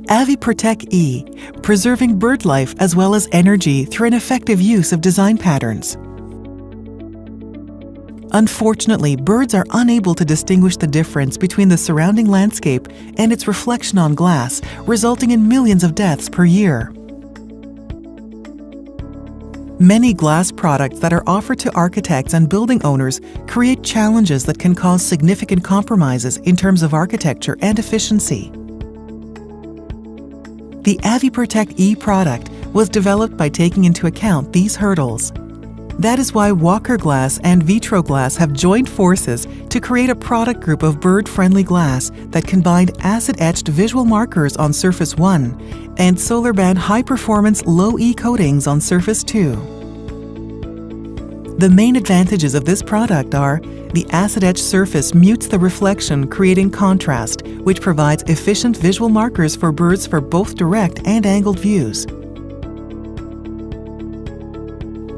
AviProtek E, preserving bird life as well as energy through an effective use of design patterns. Unfortunately, birds are unable to distinguish the difference between the surrounding landscape and its reflection on glass, resulting in millions of deaths per year. Many glass products that are offered to architects and building owners create challenges that can cause significant compromises in terms of architecture and efficiency. The AviProtek E product was developed by taking into account these hurdles. That is why Walker Glass and Vitro Glass have joined forces to create a product group of bird-friendly glass that combined acid-etched visual markers on surface 1 and Solarban high-performance low-E coatings on surface 2. The main advantages of this product are the acid-etched surface mutes the reflection, creating contrast, which provides efficient visual markers for birds for both direct and angled views.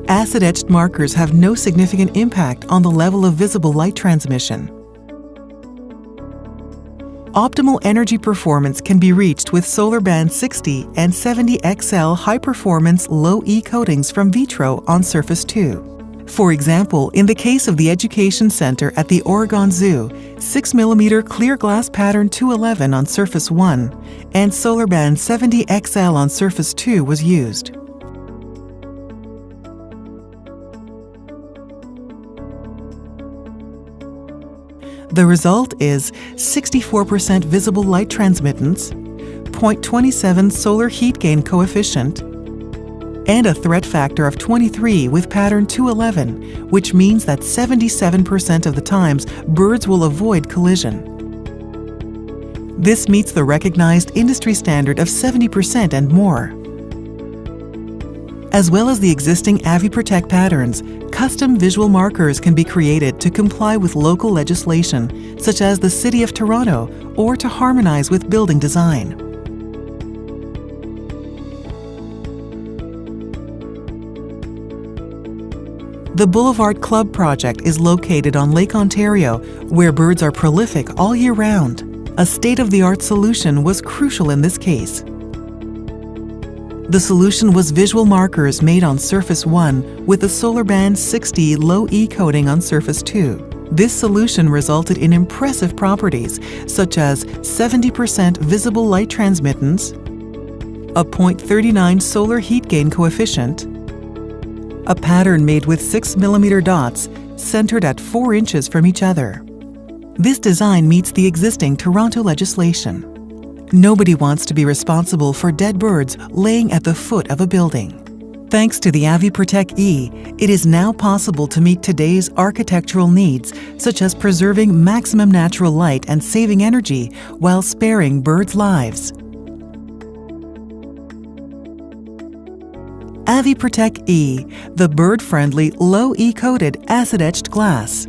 Acid-etched markers have no significant impact on the level of visible light transmission. Optimal energy performance can be reached with Solarban 60 and 70 XL high-performance low-E coatings from Vitro on surface 2. For example, in the case of the Education Center at the Oregon Zoo, 6mm clear glass pattern 211 on surface 1 and Solarban 70 XL on surface 2 was used. The result is 64% visible light transmittance, 0.27 solar heat gain coefficient, and a threat factor of 23 with pattern 211, which means that 77% of the times birds will avoid collision. This meets the recognized industry standard of 70% and more. As well as the existing AviProtek patterns, custom visual markers can be created to comply with local legislation, such as the City of Toronto, or to harmonize with building design. The Boulevard Club project is located on Lake Ontario, where birds are prolific all year round. A state-of-the-art solution was crucial in this case. The solution was visual markers made on surface 1 with a Solarban 60 low-E coating on surface 2. This solution resulted in impressive properties such as 70% visible light transmittance, a 0.39 solar heat gain coefficient, a pattern made with 6mm dots centered at 4 inches from each other. This design meets the existing Toronto legislation. Nobody wants to be responsible for dead birds laying at the foot of a building. Thanks to the AviProtek E, it is now possible to meet today's architectural needs, such as preserving maximum natural light and saving energy while sparing birds' lives. AviProtek E, the bird-friendly, low-E coated acid-etched glass.